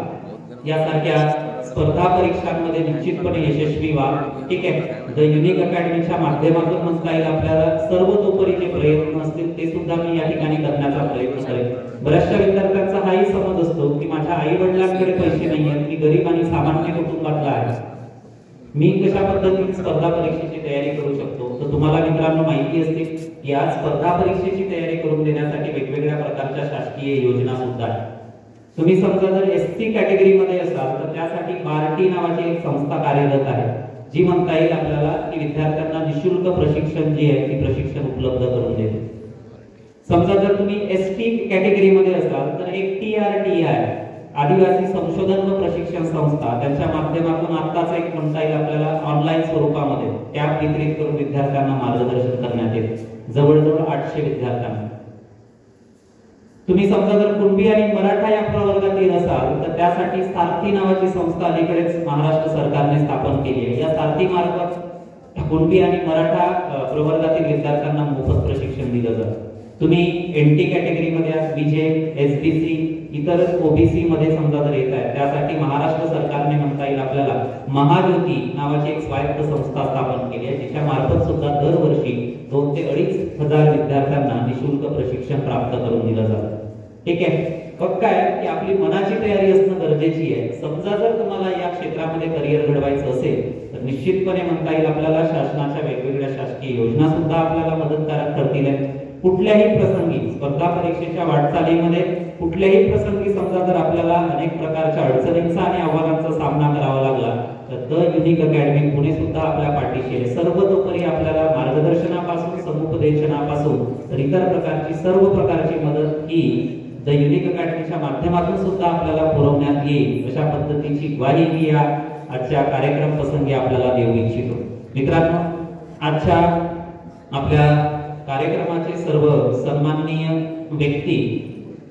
यासारख्या स्पर्धा परीक्षांमध्ये निश्चितपणे यशस्वी व्हा, ठीक आहे. द युनिक अकॅडमीच्या माध्यमातून म्हणता येईल आपल्याला सर्वतोपरी जे प्रयत्न असतील ते सुद्धा मी या ठिकाणी करण्याचा प्रयत्न करेन. बऱ्याचशा विद्यार्थ्यांचा हाही समज असतो की माझ्या आई वडिलांकडे पैसे नाही आहेत, मी गरीब आणि सामान्य कुटुंबातला आहे, मी कशा पद्धतीने स्पर्धा परीक्षेची तयारी करू शकतो. तर तुम्हाला मित्रांनो माहिती असते की आज स्पर्धा परीक्षेची तयारी करून देण्यासाठी वेगवेगळ्या प्रकारच्या शासकीय योजना सुद्धा आहेत. तुम्ही समजा जर एसटी कॅटेगरीमध्ये असाल तर त्यासाठी बार्टी नावाची एक संस्था कार्यरत आहे, जी म्हणता येईल आपल्याला की विद्यार्थ्यांना निशुल्क प्रशिक्षण जे आहे ती प्रशिक्षण उपलब्ध करून देते. समजा जर तुम्ही एसटी कॅटेगरीमध्ये असाल तर एक TRT आहे, आदिवासी संशोधन व प्रशिक्षण संस्था, त्यांच्या माध्यमातून आत्ताच एक म्हणता येईल आपल्याला ऑनलाईन स्वरूपामध्ये टॅब वितरित करून विद्यार्थ्यांना मार्गदर्शन करण्यात येते, जवळजवळ 800 विद्यार्थ्यांना. तुम्ही समजा जर कुणबी आणि मराठा या प्रवर्गातील असाल तर त्यासाठी सारथी नावाची संस्था अलीकडेच महाराष्ट्र सरकारने स्थापन केली आहे. या सारथी मार्फत कुणबी आणि मराठा प्रवर्गातील विद्यार्थ्यांना मोफत प्रशिक्षण दिलं जातं. तुम्ही NT कॅटेगरीमध्ये BJ, SBC, इतर OBC मध्ये समजा जर येत आहे त्यासाठी महाराष्ट्र सरकारने म्हणता येईल आपल्याला महाज्योती नावाची एक स्वायत्त संस्था स्थापन केली आहे, जिच्या मार्फत सुद्धा दरवर्षी 2,000 ते 2,500 विद्यार्थ्यांना निशुल्क प्रशिक्षण प्राप्त करून दिलं जातं, ठीक आहे. फक्त काय की आपली मनाची तयारी असणं गरजेची आहे. समजा जर तुम्हाला या क्षेत्रामध्ये करिअर घडवायचं असेल तर निश्चितपणे म्हणता येईल आपल्याला शासनाच्या वेगवेगळ्या शासकीय योजना सुद्धा आपल्याला मदतकारक ठरतील. कुठल्याही प्रसंगी स्पर्धा परीक्षेच्या वाटचालीमध्ये कुठल्याही प्रसंगी समजा जर आपल्याला अनेक प्रकारच्या अडचणींचा आणि आव्हानांचा सामना करावा लागला तर द युनिक अकॅडमी पुणे सुद्धा आपल्या पाठीशी आहे. सर्वतोपरी आपल्याला मार्गदर्शनापासून समुपदेशनापासून तर इतर प्रकारची सर्व प्रकारची मदत ही द युनिक अकॅडमीच्या माध्यमातून सुद्धा आपल्याला पुरवण्यात येईल, अशा पद्धतीची ग्वाही मी या आजच्या कार्यक्रम प्रसंगी आपल्याला देऊ इच्छितो. मित्रांनो, आजच्या आपल्या कार्यक्रमाचे सर्व सन्माननीय व्यक्ती,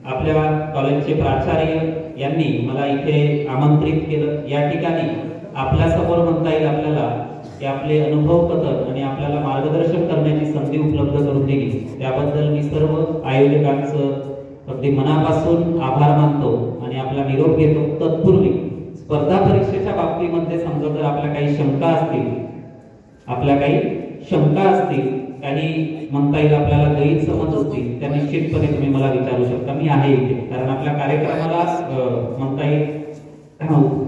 आपल्या कॉलेजचे प्राचार्य यांनी मला इथे आमंत्रित केलं. या ठिकाणी आपल्या समोर म्हणता येईल आपल्याला की आपले अनुभव कथन आणि आपल्याला मार्गदर्शन करण्याची संधी उपलब्ध करून दिली, त्याबद्दल मी सर्व आयोजकांचं अगदी मनापासून आभार मानतो आणि आपला निरोप घेतो. तत्पूर्वी स्पर्धा परीक्षेच्या बाबतीमध्ये समजा जर आपल्या काही शंका असतील, काही म्हणता येईल आपल्याला गैरसमज असतील, त्या निश्चितपणे तुम्ही मला विचारू शकता. मी आहे इथे, कारण आपल्या कार्यक्रमाला म्हणता येईल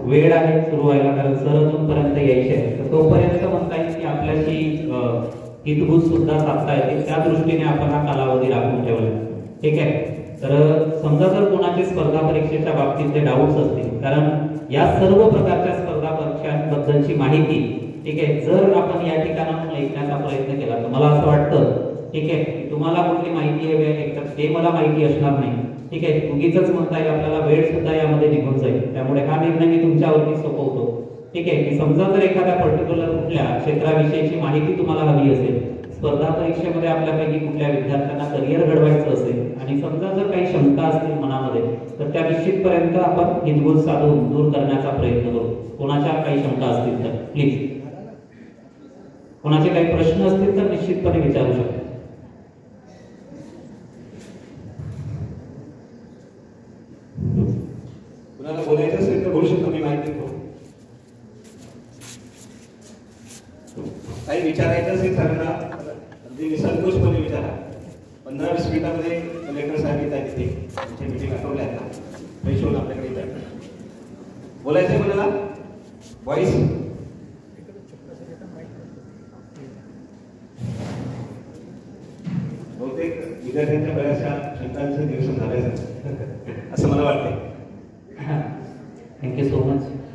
वेळ आहे सुरू व्हायला, कारण सर अजूनपर्यंत यायचे आहे, तर तोपर्यंत म्हणता येईल की आपल्याशी हितगुज सुद्धा साधता येते. त्या दृष्टीने आपण हा कालावधी राखून ठेवला, ठीक आहे. तर समजा जर कोणाचे स्पर्धा परीक्षेच्या बाबतीतले डाऊट्स असतील, कारण या सर्व प्रकारच्या स्पर्धा परीक्षांबद्दलची माहिती, ठीक आहे, जर आपण या ठिकाणाहून ऐकण्याचा प्रयत्न केला तर मला असं वाटतं, ठीक आहे, की तुम्हाला कुठली माहिती हवी आहे तर ते मला माहिती असणार नाही, ठीक आहे. उगीचच म्हणता येईल आपल्याला वेळ सुद्धा यामध्ये निघून जाईल. त्यामुळे हा निर्णय मी तुमच्यावरती सोपवतो, ठीक आहे, की समजा जर एखाद्या पर्टिक्युलर कुठल्या क्षेत्राविषयीची माहिती तुम्हाला हवी असेल, स्पर्धा परीक्षेमध्ये आपल्यापैकी कुठल्या विद्यार्थ्यांना करिअर घडवायचं असेल आणि समजा जर काही शंका असतील मनामध्ये तर त्या निश्चितपर्यंत आपण हितगुज साधून दूर करण्याचा प्रयत्न करू. कोणाच्या काही शंका असतील तर प्लीज, कोणाचे काही प्रश्न असतील तर निश्चितपणे विचारू शकता. कुणाला बोलायचं असेल तर बोलू शकतो, मी माहिती देतो. काही विचारायचं असेल सरांना अगदी निसंकोचपणे विचारा. 15-20 मिनिटांमध्ये कलेक्टर साहेब येत आहेत, तिथे त्यांची मीटिंग आठवल्या आता फ्रेश होऊन आपल्याकडे येत आहे. बोलायचं आहे मला व्हॉइस. बहुतेक विद्यार्थ्यांच्या बऱ्याचशा शंकांचं निरसन झालं असं मला वाटतंय. Thank you so much.